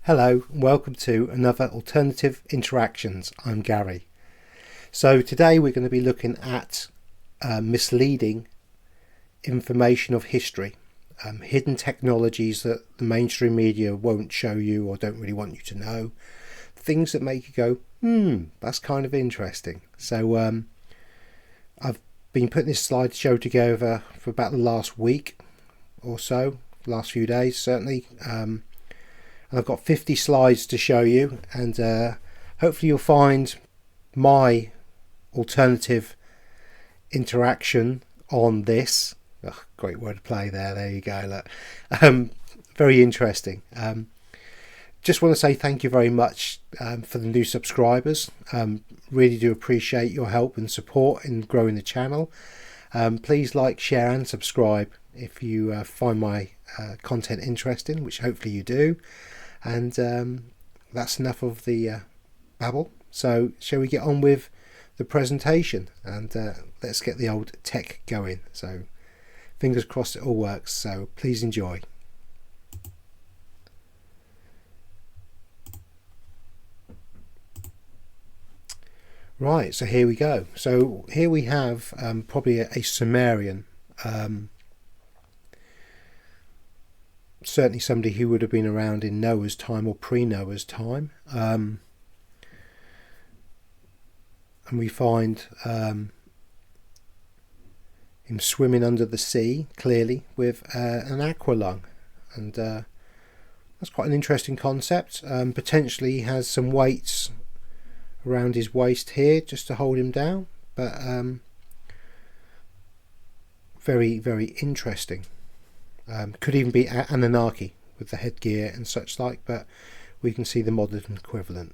Hello and welcome to another Alternative Interactions. I'm Gary. So today we're going to be looking at misleading information of history, hidden technologies that the mainstream media won't show you or don't really want you to know, things that make you go, that's kind of interesting. So I've been putting this slideshow together for about the last week or so, last few days certainly. I've got 50 slides to show you, and hopefully you'll find my alternative interaction on this. Great wordplay there you go. Look. Very interesting. Just want to say thank you very much for the new subscribers. Really do appreciate your help and support in growing the channel. Please like, share and subscribe if you find my content interesting, which hopefully you do. And that's enough of the babble. So shall we get on with the presentation, and let's get the old tech going. So fingers crossed it all works, so please enjoy. Right, so here we go. So here we have probably a Sumerian, certainly somebody who would have been around in Noah's time or pre-Noah's time, and we find him swimming under the sea, clearly with an aqualung, and that's quite an interesting concept. Potentially he has some weights around his waist here just to hold him down, but very, very interesting. Could even be Anunnaki with the headgear and such like, but we can see the modern equivalent.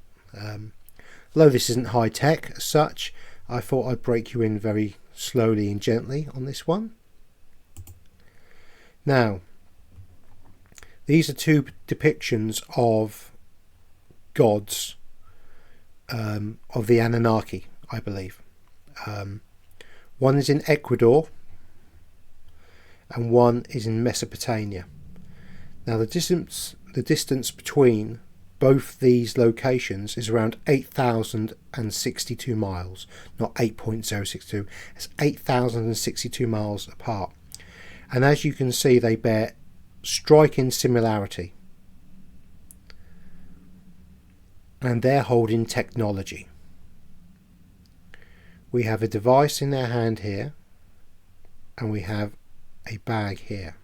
Although this isn't high tech as such, I thought I'd break you in very slowly and gently on this one. Now, these are two depictions of gods of the Anunnaki, I believe. One is in Ecuador and one is in Mesopotamia. Now the distance between both these locations is around 8,062 miles, not 8.062, it's 8,062 miles apart. And as you can see, they bear striking similarity. And they're holding technology. We have a device in their hand here, and we have a bag here,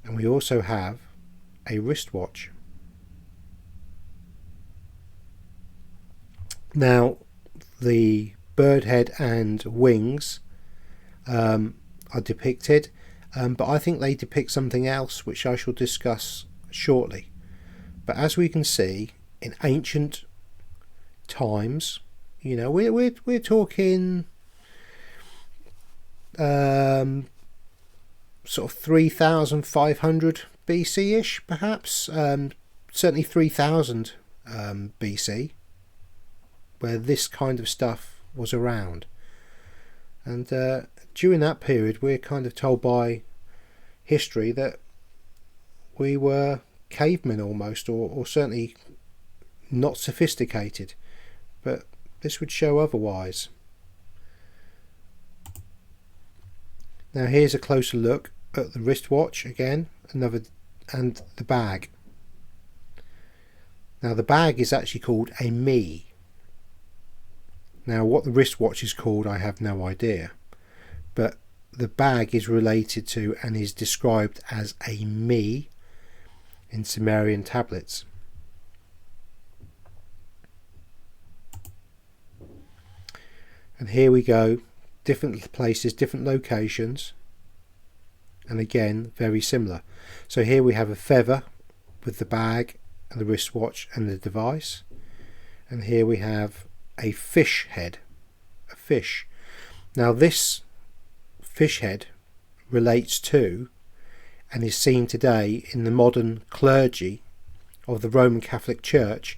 and we also have a wristwatch. Now the bird head and wings are depicted, but I think they depict something else which I shall discuss shortly. But as we can see, in ancient times, you know, we're talking sort of 3,500 BC-ish, perhaps, certainly 3,000 BC, where this kind of stuff was around. And during that period, we're kind of told by history that we were cavemen almost, or certainly not sophisticated, but this would show otherwise. Now here's a closer look at the wristwatch again, and the bag. Now the bag is actually called a me. Now what the wristwatch is called, I have no idea, but the bag is related to and is described as a me in Sumerian tablets. And here we go. Different places, different locations, and again very similar. So here we have a feather with the bag and the wristwatch and the device, and here we have a fish head, a fish. Now this fish head relates to and is seen today in the modern clergy of the Roman Catholic Church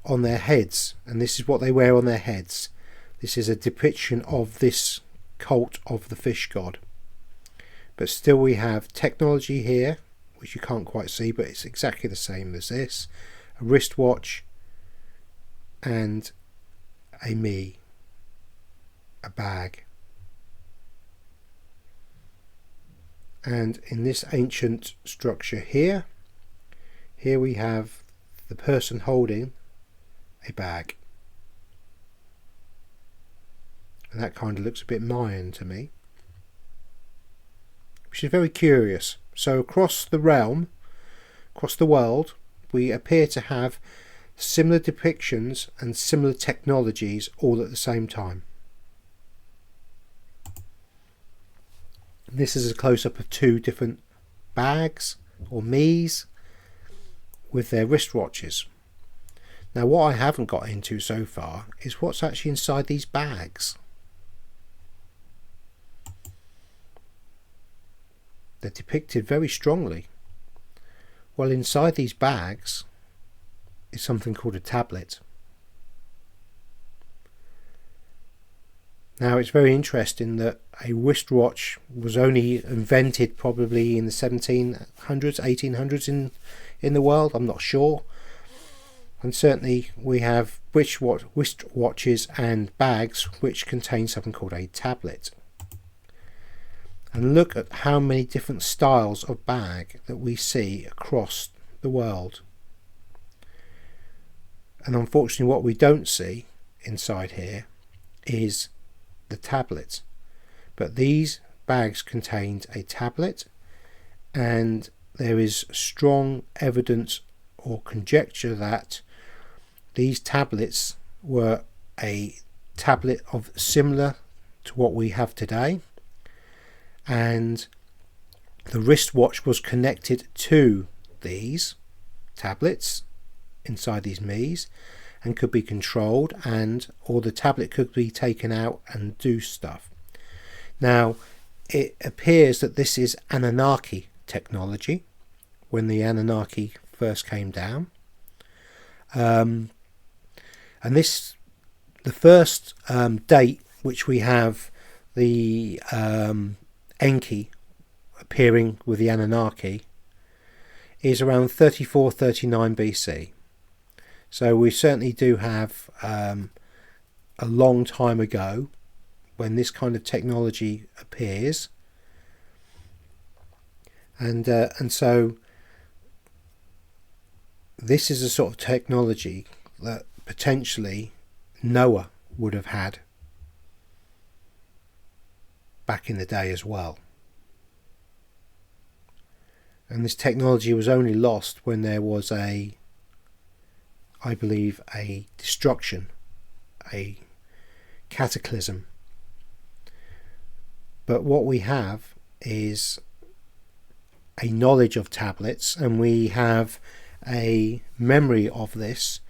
on their heads, and this is what they wear on their heads. This is a depiction of this cult of the fish god. But still we have technology here which you can't quite see, but it's exactly the same as this, a wristwatch, and a bag. And in this ancient structure here we have the person holding a bag, and that kind of looks a bit Mayan to me, which is very curious. So across the realm, across the world, we appear to have similar depictions and similar technologies all at the same time. This is a close-up of two different bags or me's with their wristwatches. Now what I haven't got into so far is what's actually inside these bags. They're depicted very strongly. Well, inside these bags is something called a tablet. Now it's very interesting that a wristwatch was only invented probably in the 1700s, 1800s in the world, I'm not sure. And certainly we have wristwatches and bags which contain something called a tablet. And look at how many different styles of bag that we see across the world. And unfortunately what we don't see inside here is the tablet. But these bags contained a tablet, and there is strong evidence or conjecture that these tablets were a tablet of similar to what we have today, and the wristwatch was connected to these tablets inside these me's and could be controlled, or the tablet could be taken out and do stuff. Now it appears that this is Anunnaki technology, when the Anunnaki first came down, and this, the first date which we have the Enki appearing with the Anunnaki is around 34-39 BC. So we certainly do have a long time ago when this kind of technology appears, and so this is a sort of technology that potentially Noah would have had back in the day as well. And this technology was only lost when there was I believe a destruction, a cataclysm. But what we have is a knowledge of tablets, and we have a memory of this,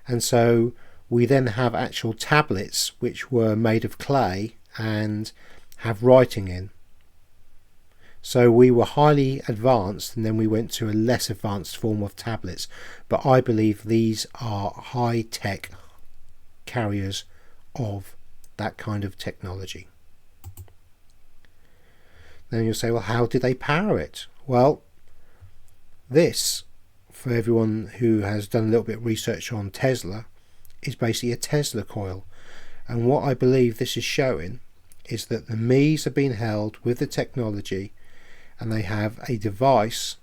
and so we then have actual tablets which were made of clay and have writing in. So we were highly advanced, and then we went to a less advanced form of tablets, but I believe these are high-tech carriers of that kind of technology. Then you'll say, well, how did they power it? Well, this, for everyone who has done a little bit of research on Tesla, is basically a Tesla coil. And what I believe this is showing is that the me's are being held with the technology, and they have a device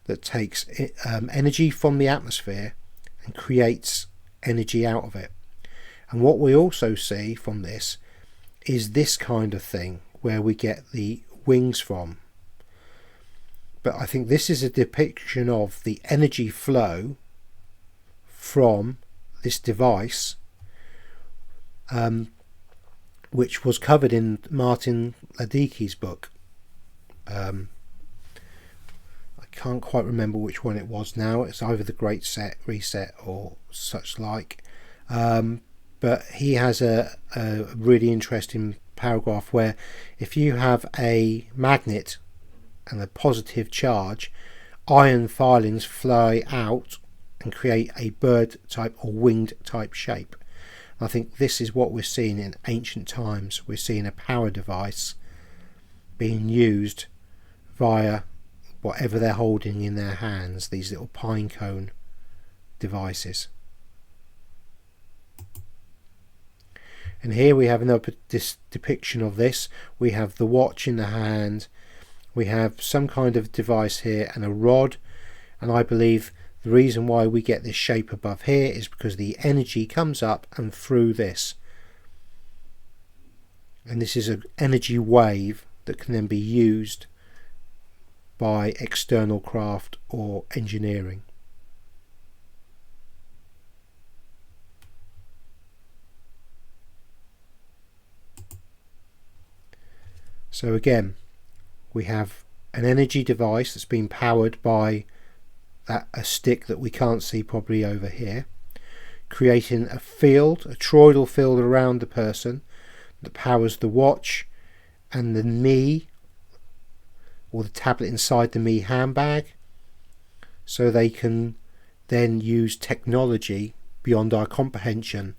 that takes energy from the atmosphere and creates energy out of it. And what we also see from this is this kind of thing where we get the wings from. But I think this is a depiction of the energy flow from this device, which was covered in Martin Ladicki's book. I can't quite remember which one it was now. It's either The Great Reset or such like. But he has a really interesting paragraph where if you have a magnet and a positive charge, iron filings fly out and create a bird type or winged type shape. I think this is what we're seeing in ancient times. We're seeing a power device being used via whatever they're holding in their hands, these little pine cone devices. And here we have another depiction of this. We have the watch in the hand, we have some kind of device here and a rod, and I believe the reason why we get this shape above here is because the energy comes up and through this, and this is an energy wave that can then be used by external craft or engineering. So again, we have an energy device that's been powered by a stick that we can't see probably over here, creating a field, a toroidal field around the person that powers the watch and the Me, or the tablet inside the Me handbag, so they can then use technology beyond our comprehension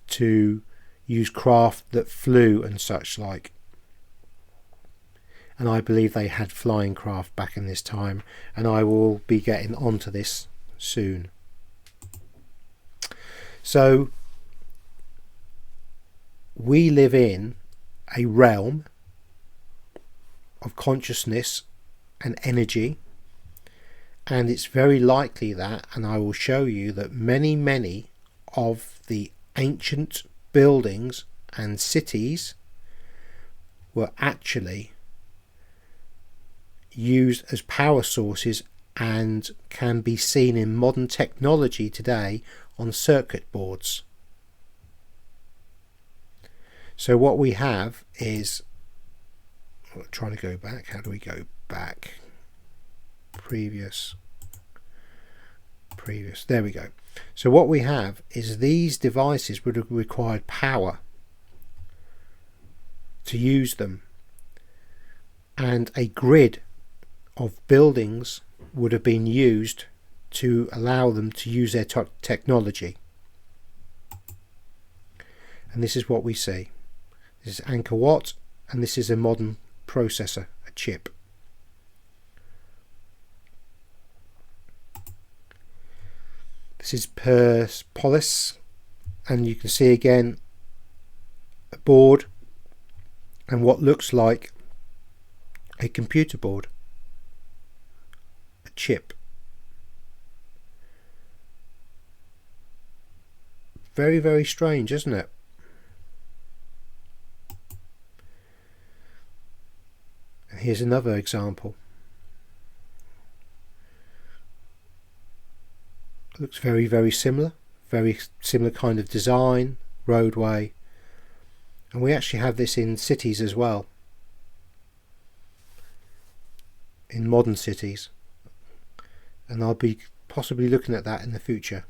to use craft that flew and such like. And I believe they had flying craft back in this time, and I will be getting onto this soon. So we live in a realm of consciousness and energy, and it's very likely that, and I will show you that many of the ancient buildings and cities were actually used as power sources and can be seen in modern technology today on circuit boards. So what we have is, I'm trying to go back, how do we go back? Previous, there we go. So what we have is these devices would have required power to use them, and a grid of buildings would have been used to allow them to use their technology. And this is what we see. This is Angkor Wat, and this is a modern processor, a chip. This is Persepolis, and you can see again a board and what looks like a computer board, a chip. Very strange, isn't it? And here's another example. Looks very similar, very similar kind of design, roadway, and we actually have this in cities as well, in modern cities, and I'll be possibly looking at that in the future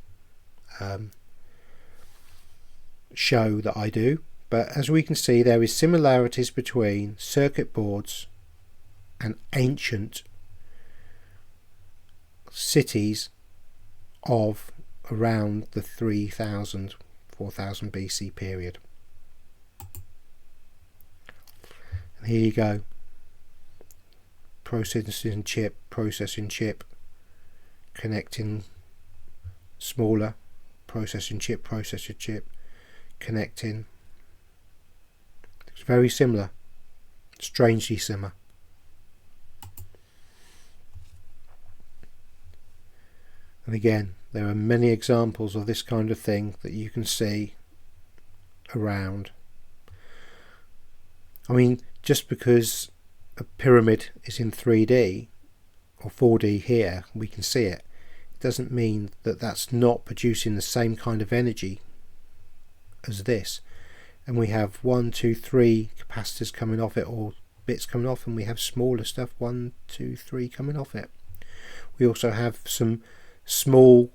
show that I do. But as we can see, there is similarities between circuit boards and ancient cities of around the 3000 4000 BC period. And here you go, processing chip, connecting smaller, processing chip, connecting. It's very similar, strangely similar. And again, there are many examples of this kind of thing that you can see around. I mean, just because a pyramid is in 3D or 4D here, we can see it. It doesn't mean that that's not producing the same kind of energy as this. And we have 1, 2, 3 capacitors coming off it, or bits coming off, and we have smaller stuff, 1, 2, 3 coming off it. We also have some small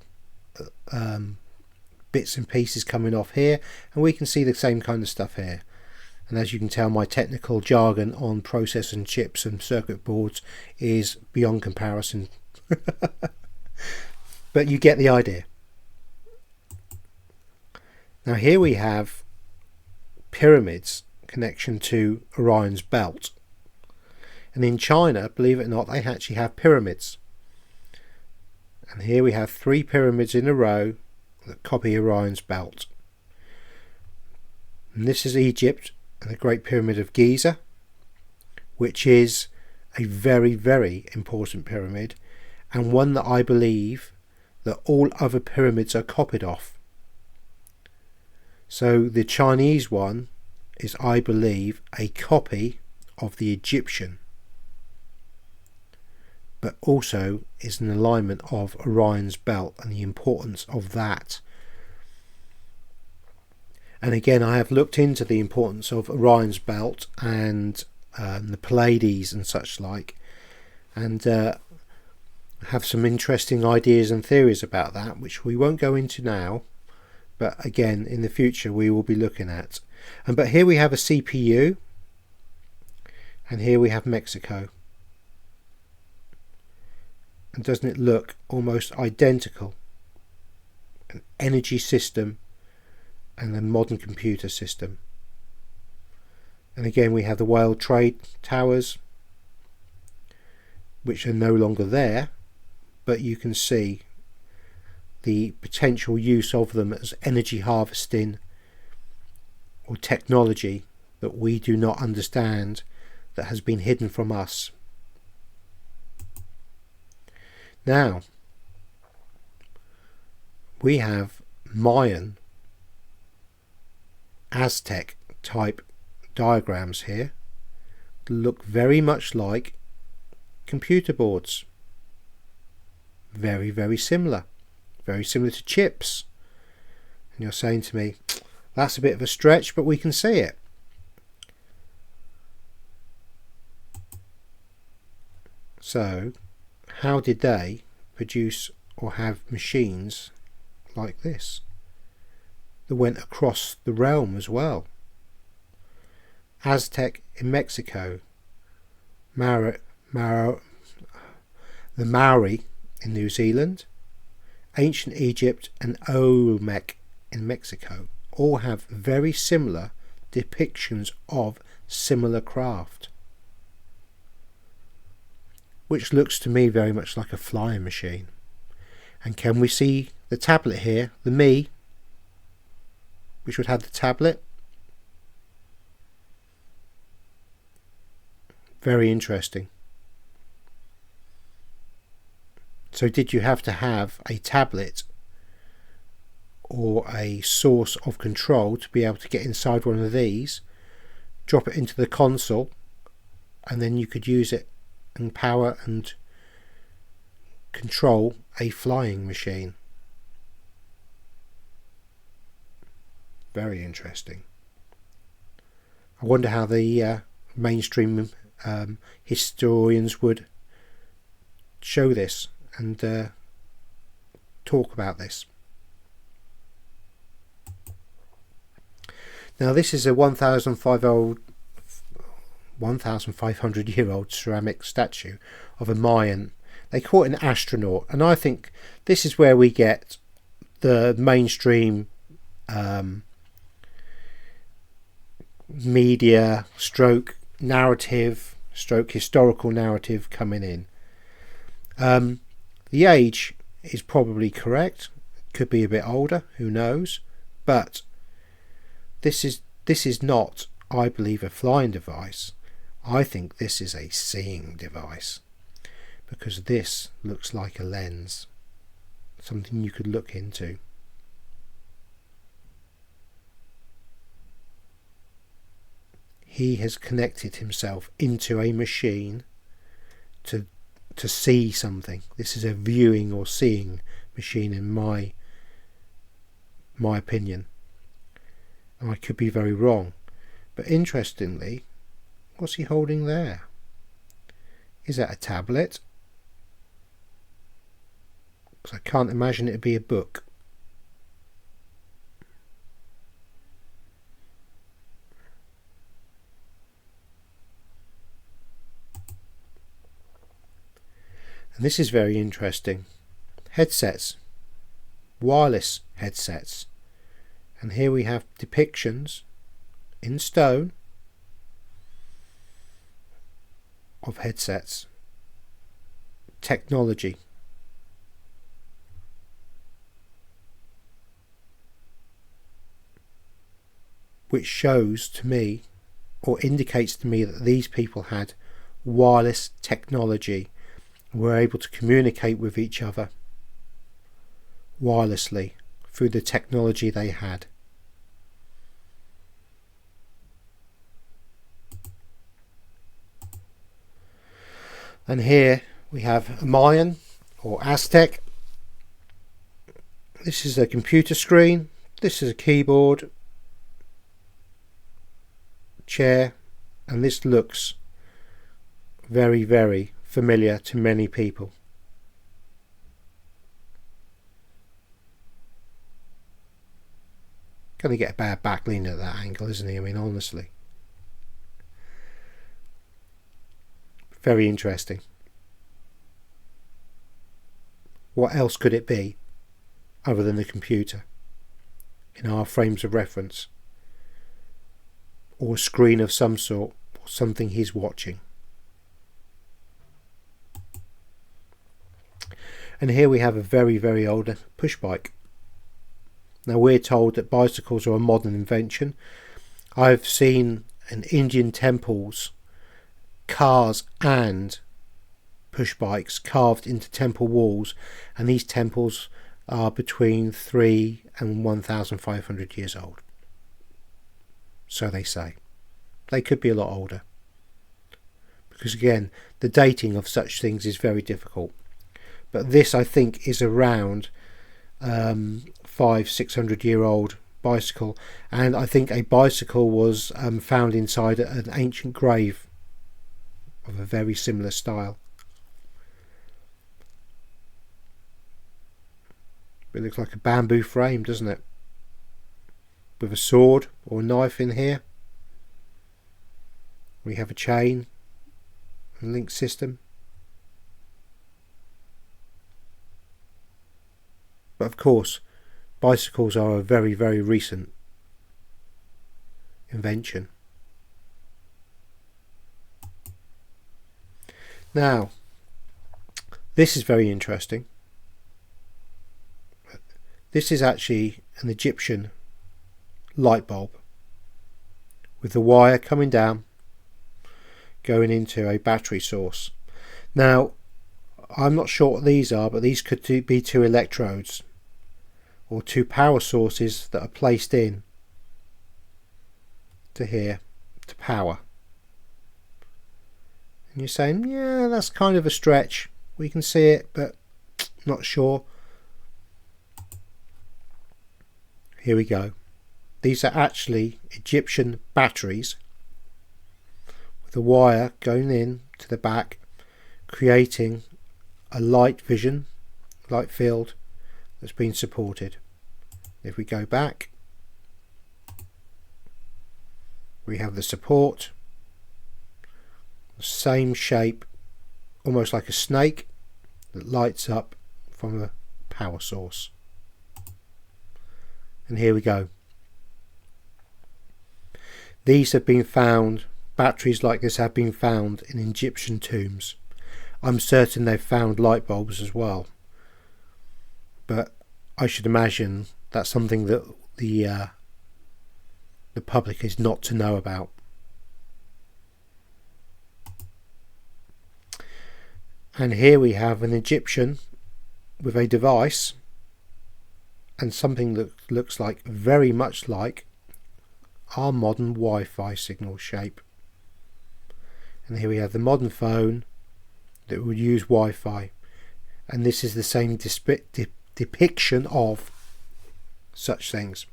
bits and pieces coming off here, and we can see the same kind of stuff here. And as you can tell, my technical jargon on processing chips and circuit boards is beyond comparison. But you get the idea. Now here we have pyramids connection to Orion's belt, And in China, believe it or not, they actually have pyramids. And here we have 3 pyramids in a row that copy Orion's belt. And this is Egypt and the Great Pyramid of Giza, which is a very, very important pyramid, and one that I believe that all other pyramids are copied off. So the Chinese one is, I believe, a copy of the Egyptian, but also is an alignment of Orion's belt and the importance of that. And again, I have looked into the importance of Orion's belt and the Pleiades and such like, and have some interesting ideas and theories about that, which we won't go into now, but again in the future we will be looking at. But here we have a CPU, and here we have Mexico. And doesn't it look almost identical? An energy system and a modern computer system. And again we have the World Trade Towers, which are no longer there, but you can see the potential use of them as energy harvesting or technology that we do not understand, that has been hidden from us. Now we have Mayan, Aztec type diagrams here that look very much like computer boards. Very, very similar to chips. And you're saying to me, that's a bit of a stretch, but we can see it. So how did they produce or have machines like this that went across the realm as well? Aztec in Mexico, the Maori in New Zealand, ancient Egypt and Olmec in Mexico all have very similar depictions of similar craft, which looks to me very much like a flying machine. And can we see the tablet here, the Me, which would have the tablet? Very interesting. So did you have to have a tablet or a source of control to be able to get inside one of these, drop it into the console, and then you could use it and power and control a flying machine? Very interesting. I wonder how the mainstream historians would show this and talk about this. Now this is a 1,500-year-old ceramic statue of a Mayan. They call it an astronaut, and I think this is where we get the mainstream media stroke narrative stroke historical narrative coming in. The age is probably correct, could be a bit older, who knows, but this is not, I believe, a flying device. I think this is a seeing device, because this looks like a lens, something you could look into. He has connected himself into a machine to see something. This is a viewing or seeing machine, in my opinion. I could be very wrong, but interestingly, what's he holding there? Is that a tablet? Because I can't imagine it would be a book. And this is very interesting. Headsets, wireless headsets, and here we have depictions in stone of headsets. Technology. Which shows to me, or indicates to me, that these people had wireless technology, were able to communicate with each other wirelessly through the technology they had. And here we have a Mayan or Aztec. This is a computer screen. This is a keyboard, chair, and this looks very, very familiar to many people. Gonna get a bad back lean at that angle, isn't he? I mean, honestly. Very interesting. What else could it be other than the computer in our frames of reference? Or a screen of some sort, or something he's watching. And here we have a very, very old push bike. Now we're told that bicycles are a modern invention. I've seen in Indian temples cars and push bikes carved into temple walls, and these temples are between 3 and 1,500 years old. So they say. They could be a lot older, because again the dating of such things is very difficult. But this, I think, is around 500-600 year old bicycle, and I think a bicycle was found inside an ancient grave of a very similar style. It looks like a bamboo frame, doesn't it? With a sword or a knife in here. We have a chain and link system. But of course, bicycles are a very, very recent invention. Now, this is very interesting. This is actually an Egyptian light bulb with the wire coming down, going into a battery source. Now, I'm not sure what these are, but these could be two electrodes or two power sources that are placed in to here to power. And you're saying, yeah, that's kind of a stretch. We can see it, but not sure. Here we go. These are actually Egyptian batteries with a wire going in to the back, creating a light field that's been supported. If we go back, we have the support, the same shape, almost like a snake that lights up from a power source. And here we go. These have been found, batteries like this have been found in Egyptian tombs. I'm certain they've found light bulbs as well, but I should imagine that's something that the public is not to know about. And here we have an Egyptian with a device and something that looks like, very much like, our modern Wi-Fi signal shape. And here we have the modern phone that would use Wi-Fi, and this is the same depiction of such things.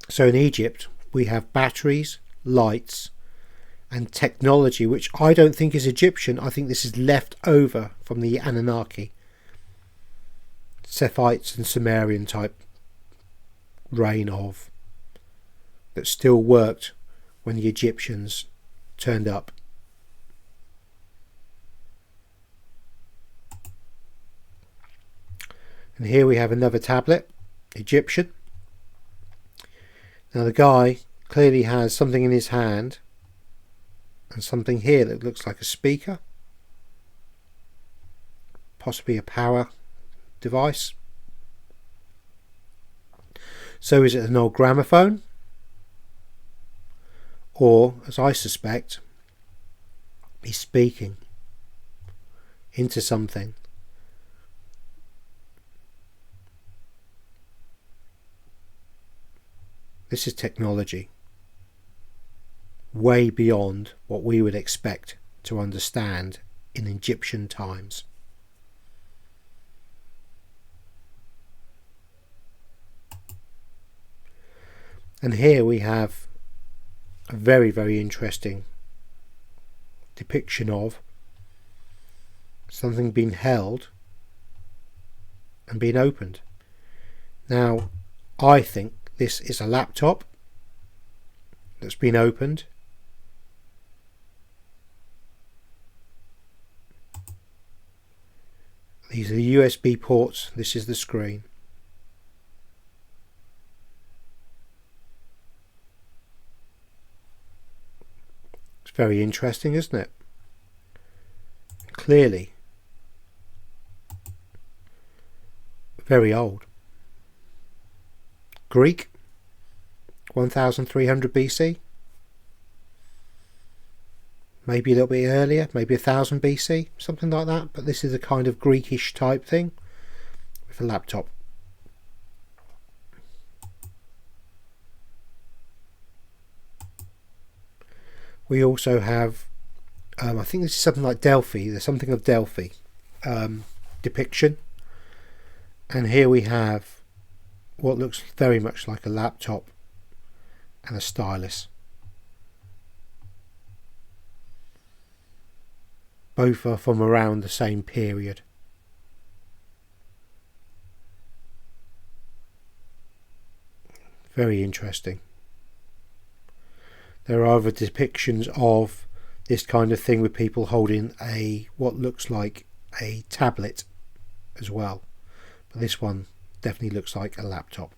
So in Egypt we have batteries, lights and technology which I don't think is Egyptian. I think this is left over from the Anunnaki, Sephites and Sumerian type reign of, that still worked when the Egyptians turned up. And here we have another tablet, Egyptian. Now the guy clearly has something in his hand and something here that looks like a speaker, possibly a power device. So is it an old gramophone? Or, as I suspect, he's speaking into something. This is technology way beyond what we would expect to understand in Egyptian times. And here we have a very, very interesting depiction of something being held and being opened. Now, I think this is a laptop that's been opened. These are the USB ports. This is the screen. It's very interesting, isn't it? Clearly very old. Greek, 1300 BC. Maybe a little bit earlier, maybe 1000 BC, something like that. But this is a kind of Greekish type thing with a laptop. We also have, I think this is something like Delphi. There's something of Delphi depiction. And here we have what looks very much like a laptop and a stylus. Both are from around the same period. Very interesting. There are other depictions of this kind of thing with people holding what looks like a tablet as well. But this one definitely looks like a laptop.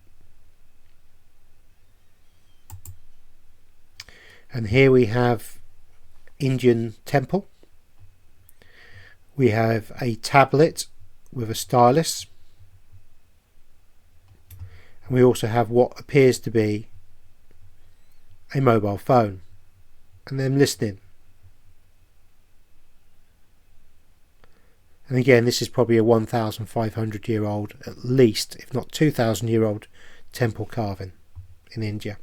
And here we have Indian temple. We have a tablet with a stylus. And we also have what appears to be a mobile phone. And them listening. And again, this is probably a 1,500 year old, at least, if not 2,000 year old temple carving in India.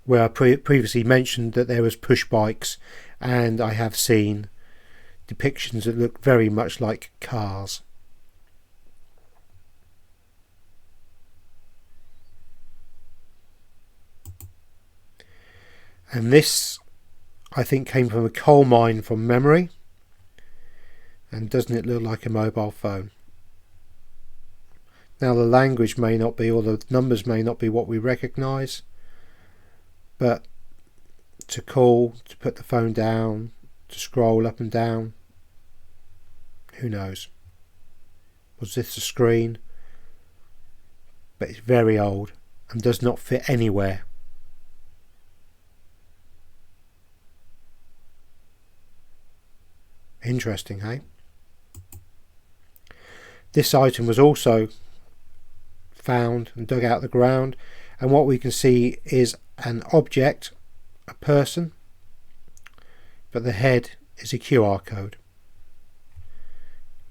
Where I previously mentioned that there was push bikes, and I have seen depictions that look very much like cars. And this, I think, came from a coal mine from memory. And doesn't it look like a mobile phone? Now the language may not be, or the numbers may not be what we recognise. But to call, to put the phone down, to scroll up and down, who knows? Was this a screen? But it's very old and does not fit anywhere. Interesting, hey? This item was also found and dug out of the ground, and what we can see is an object, a person, but the head is a QR code.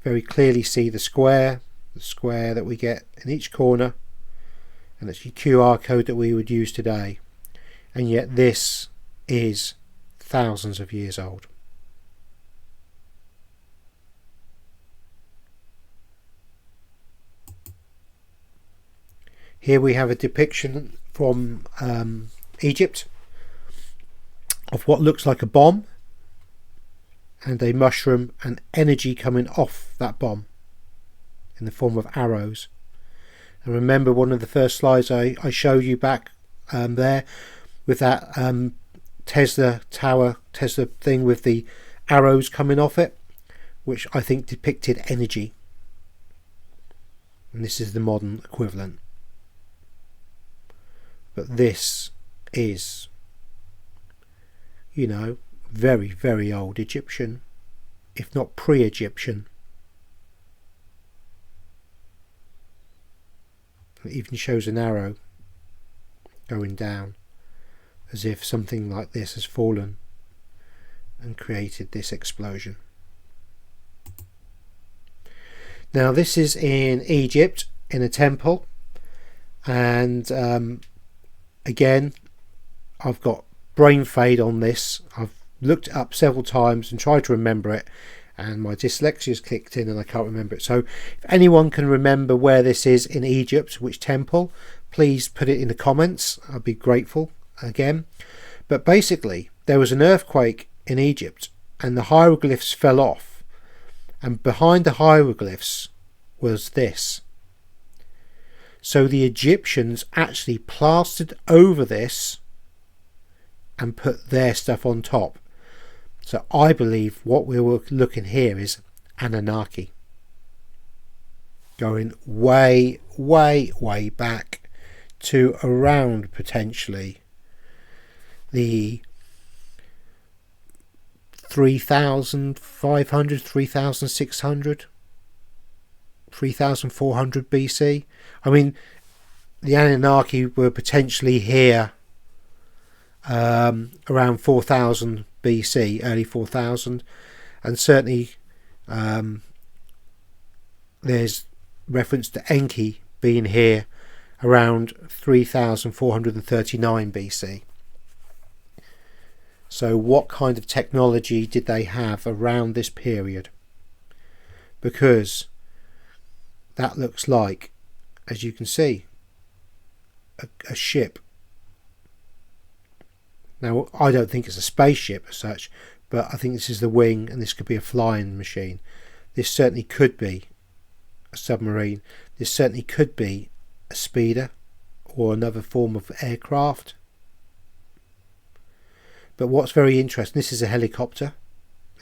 Very clearly see the square that we get in each corner, and it's your QR code that we would use today, and yet this is thousands of years old. Here we have a depiction from Egypt of what looks like a bomb and a mushroom and energy coming off that bomb in the form of arrows. And remember one of the first slides I showed you back there with that Tesla thing with the arrows coming off it, which I think depicted energy. And this is the modern equivalent. But this is you know, very, very old Egyptian, if not pre-Egyptian. It even shows an arrow going down, as if something like this has fallen and created this explosion. Now this is in Egypt, in a temple, and again, I've got brain fade on this. I've looked it up several times and tried to remember it, and my dyslexia's kicked in and I can't remember it. So if anyone can remember where this is in Egypt, which temple, please put it in the comments. I'd be grateful again. But basically, there was an earthquake in Egypt and the hieroglyphs fell off, and behind the hieroglyphs was this. So the Egyptians actually plastered over this and put their stuff on top. So I believe what we were looking here is Anunnaki, going way, way, way back to around potentially the 3,500, 3,600, 3,400 BC. I mean, the Anunnaki were potentially here around 4,000 BC, early 4,000, and certainly there's reference to Enki being here around 3,439 BC. So what kind of technology did they have around this period? Because that looks like, as you can see, a ship. Now, I don't think it's a spaceship as such, but I think this is the wing, and this could be a flying machine. This certainly could be a submarine. This certainly could be a speeder or another form of aircraft. But what's very interesting, this is a helicopter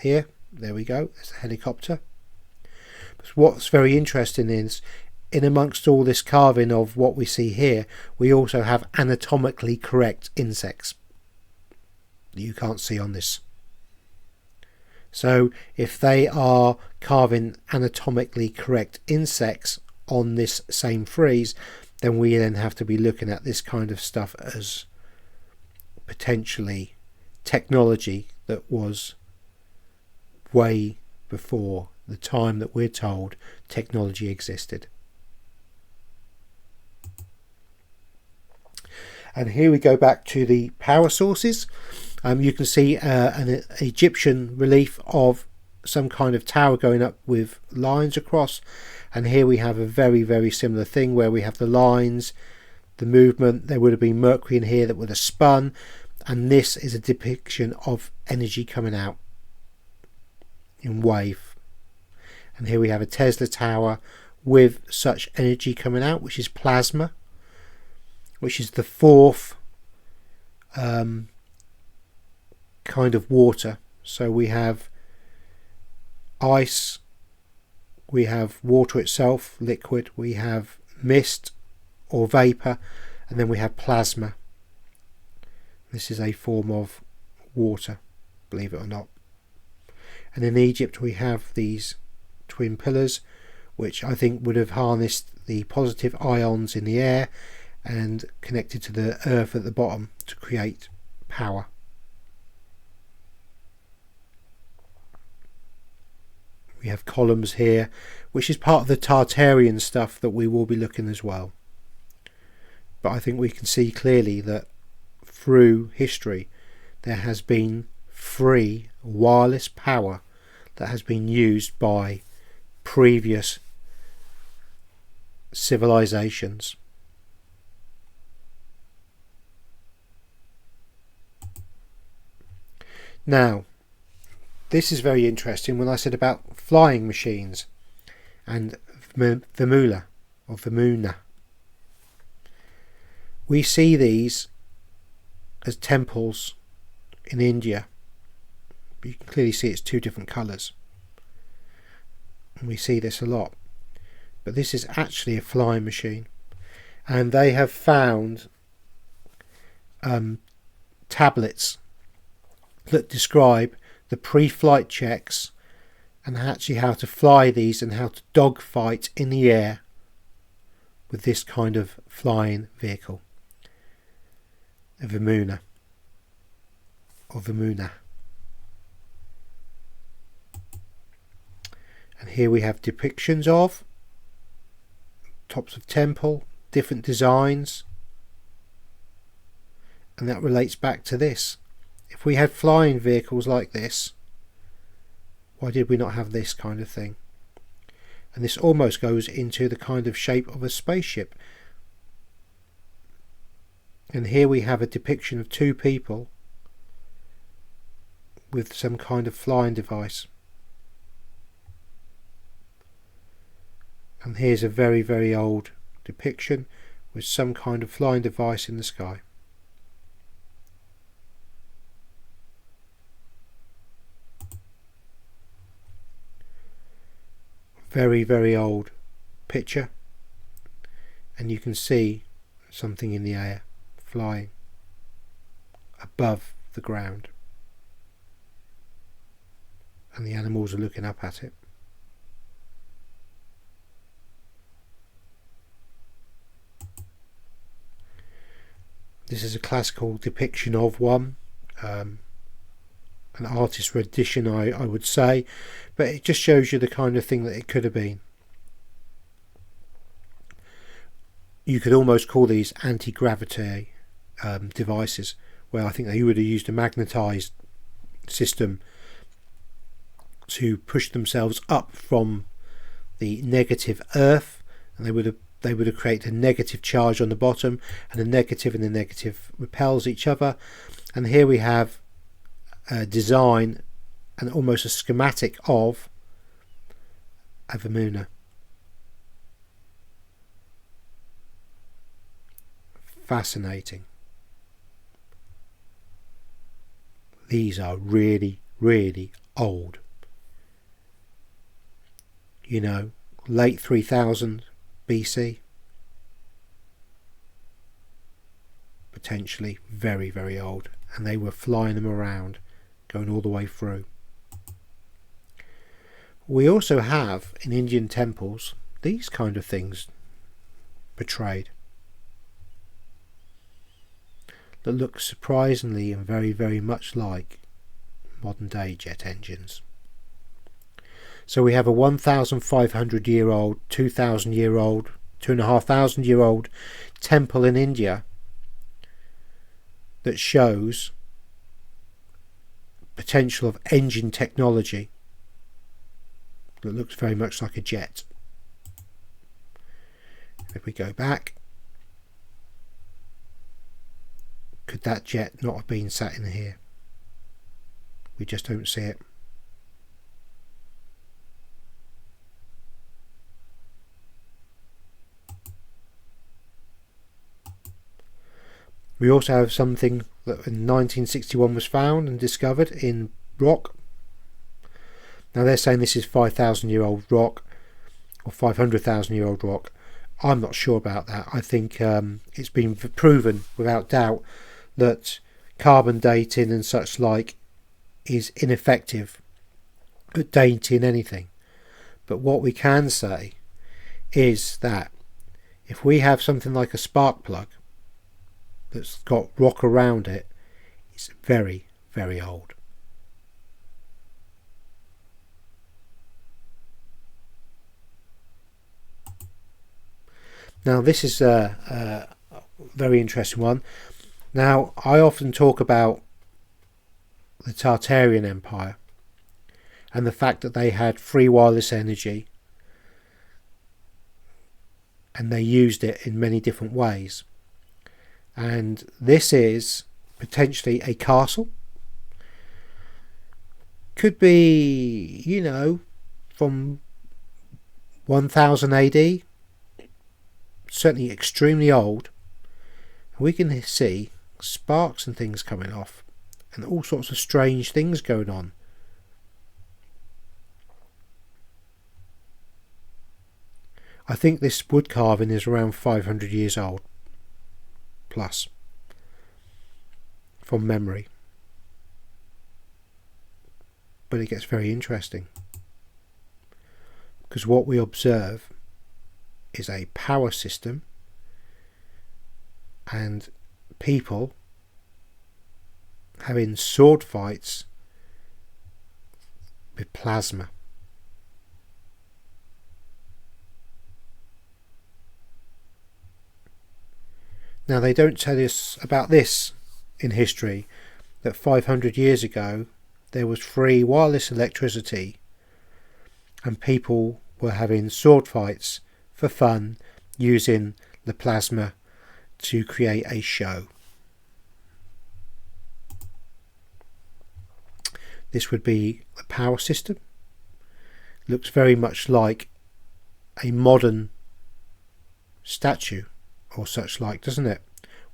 here. There we go. There's a helicopter. But what's very interesting is, in amongst all this carving of what we see here, we also have anatomically correct insects that you can't see on this. So if they are carving anatomically correct insects on this same frieze, then we then have to be looking at this kind of stuff as potentially technology that was way before the time that we're told technology existed. And here we go back to the power sources. You can see an Egyptian relief of some kind of tower going up with lines across, and here we have a very, very similar thing where we have the lines, the movement. There would have been Mercury in here that would have spun, and this is a depiction of energy coming out in wave. And here we have a Tesla tower with such energy coming out, which is plasma, which is the fourth kind of water. So we have ice, we have water itself, liquid, we have mist or vapor, and then we have plasma. This is a form of water, believe it or not. And in Egypt we have these twin pillars, which I think would have harnessed the positive ions in the air and connected to the earth at the bottom to create power. We have columns here, which is part of the Tartarian stuff that we will be looking as well. But I think we can see clearly that through history there has been free wireless power that has been used by previous civilizations. Now, this is very interesting. When I said about flying machines and Vimana or Vimana, we see these as temples in India. You can clearly see it's two different colours, and we see this a lot. But this is actually a flying machine, and they have found tablets that describe the pre-flight checks and actually how to fly these and how to dogfight in the air with this kind of flying vehicle, a Vimana or Vimana. And here we have depictions of tops of temple, different designs, and that relates back to this. If we had flying vehicles like this, why did we not have this kind of thing? And this almost goes into the kind of shape of a spaceship. And here we have a depiction of two people with some kind of flying device. And here's a very, very old depiction with some kind of flying device in the sky. Very, very old picture, and you can see something in the air flying above the ground, and the animals are looking up at it. This is a classical depiction of one, an artist's rendition, I would say, but it just shows you the kind of thing that it could have been. You could almost call these anti-gravity devices, where I think they would have used a magnetised system to push themselves up from the negative Earth, and they would have created a negative charge on the bottom, and the negative repels each other. And here we have a design and almost a schematic of a Vimana. Fascinating. These are really, really old. You know, late 3000 BC. Potentially very, very old. And they were flying them around, going all the way through. We also have in Indian temples these kind of things portrayed that look surprisingly and very, very much like modern day jet engines. So we have a 1,500 year old, 2,000 year old, 2,500 year old temple in India that shows potential of engine technology that looks very much like a jet. If we go back, could that jet not have been sat in here? We just don't see it. We also have something that in 1961 was found and discovered in rock. Now they're saying this is 5,000 year old rock or 500,000 year old rock. I'm not sure about that. I think it's been proven without doubt that carbon dating and such like is ineffective at dating anything. But what we can say is that if we have something like a spark plug that's got rock around it, it's very, very old. Now this is a very interesting one. Now I often talk about the Tartarian Empire and the fact that they had free wireless energy and they used it in many different ways. And this is potentially a castle. Could be, you know, from 1000 AD. Certainly extremely old. We can see sparks and things coming off and all sorts of strange things going on. I think this wood carving is around 500 years old plus, from memory. but it gets very interesting, because what we observe is a power system and people having sword fights with plasma. Now, they don't tell us about this in history, that 500 years ago there was free wireless electricity and people were having sword fights for fun using the plasma to create a show. This would be a power system. Looks very much like a modern statue or such like, doesn't it?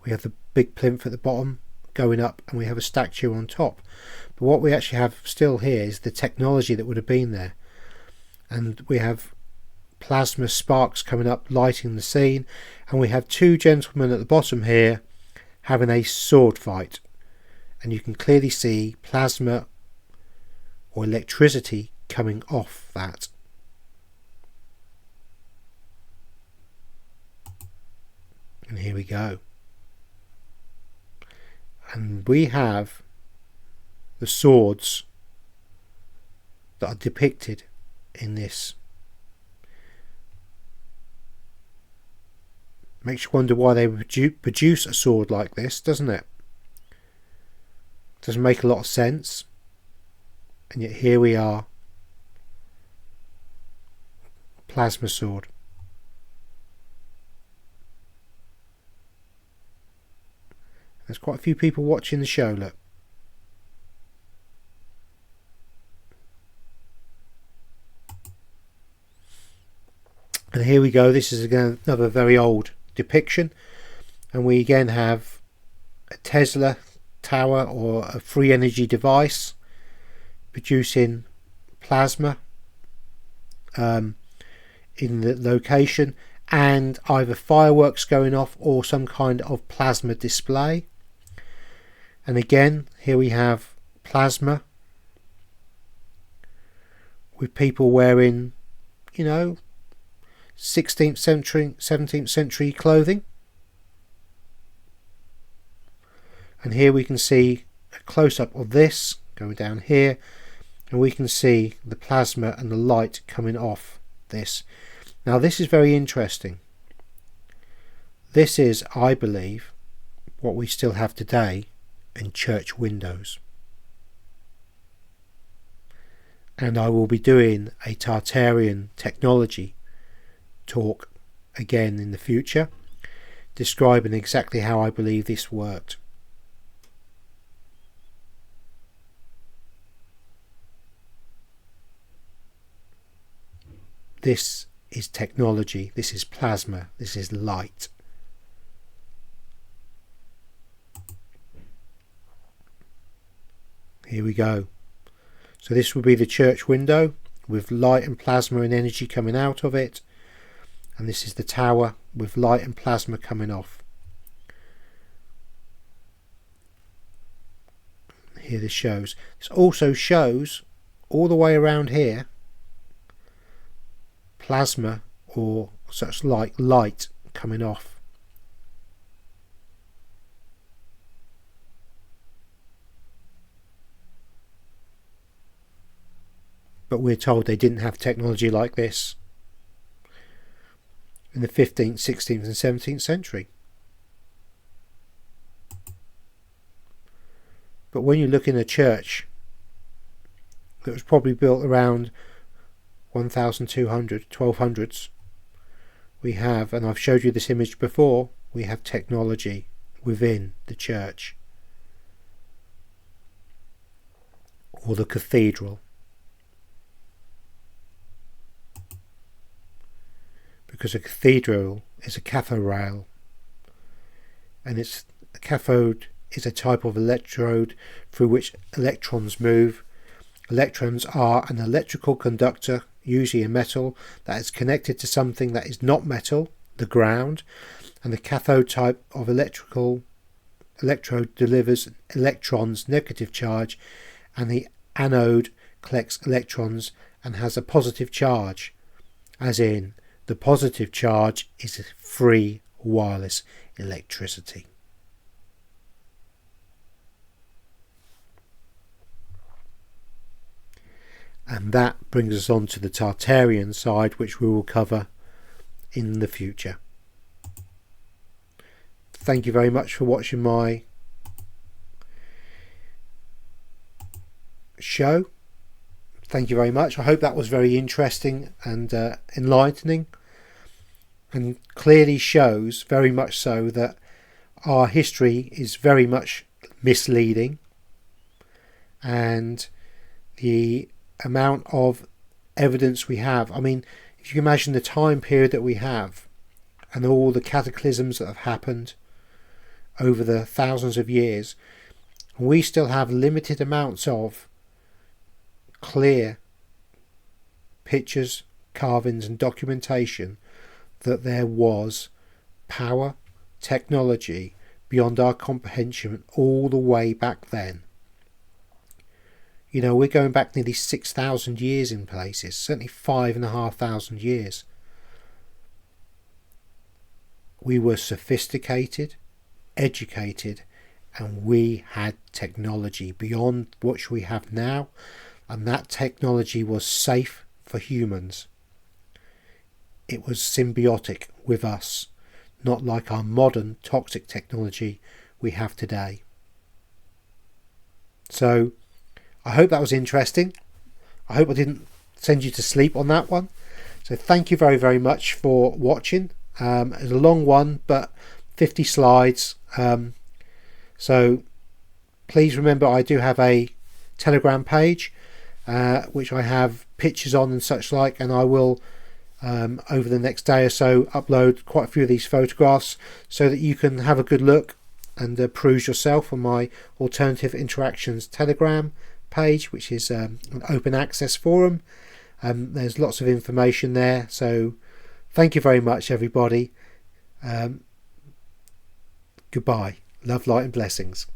We have the big plinth at the bottom going up and we have a statue on top. But what we actually have still here is the technology that would have been there. And we have plasma sparks coming up, lighting the scene, and we have two gentlemen at the bottom here having a sword fight, and you can clearly see plasma or electricity coming off that. And here we go, and we have the swords that are depicted in this. Makes you wonder why they would produce a sword like this, doesn't it? Doesn't make a lot of sense. And yet here we are. Plasma sword. There's quite a few people watching the show, look. And here we go. This is again another very old depiction, and we again have a Tesla tower or a free energy device producing plasma in the location, and either fireworks going off or some kind of plasma display. And again here we have plasma with people wearing, you know, 16th century, 17th century clothing. And here we can see a close-up of this going down here, and we can see the plasma and the light coming off this. Now this is very interesting. This is, I believe, what we still have today in church windows. And I will be doing a Tartarian technology talk again in the future, describing exactly how I believe this worked. This is technology, this is plasma, this is light. Here we go. So this would be the church window with light and plasma and energy coming out of it. And this is the tower with light and plasma coming off. Here this shows. This also shows all the way around here plasma or such like light coming off. But we're told they didn't have technology like this in the 15th, 16th and 17th century. But when you look in a church that was probably built around 1200, 1200s, we have, and I've showed you this image before, we have technology within the church or the cathedral. Because a cathedral is a cathode-ral, and it's a cathode is a type of electrode through which electrons move. Electrons are an electrical conductor, usually a metal, that is connected to something that is not metal, the ground, and the cathode type of electrode delivers electrons, negative charge, and the anode collects electrons and has a positive charge, as in the positive charge is free wireless electricity. And that brings us on to the Tartarian side, which we will cover in the future. Thank you very much for watching my show. Thank you very much. I hope that was very interesting and enlightening, and clearly shows very much so that our history is very much misleading, and the amount of evidence we have. I mean, if you can imagine the time period that we have and all the cataclysms that have happened over the thousands of years, we still have limited amounts of clear pictures, carvings and documentation that there was power, technology beyond our comprehension all the way back then. You know, we're going back nearly 6,000 years in places, certainly 5,500 years. We were sophisticated, educated, and we had technology beyond what we have now, and that technology was safe for humans. It was symbiotic with us, not like our modern toxic technology we have today. So I hope that was interesting. I hope I didn't send you to sleep on that one. So thank you very, very much for watching. It's a long one, but 50 slides. So please remember, I do have a Telegram page, which I have pictures on and such like, and I will over the next day or so upload quite a few of these photographs so that you can have a good look and peruse yourself on my Alternative Interactions Telegram page, which is an open access forum. There's lots of information there, so thank you very much, everybody. Goodbye. Love, light and blessings.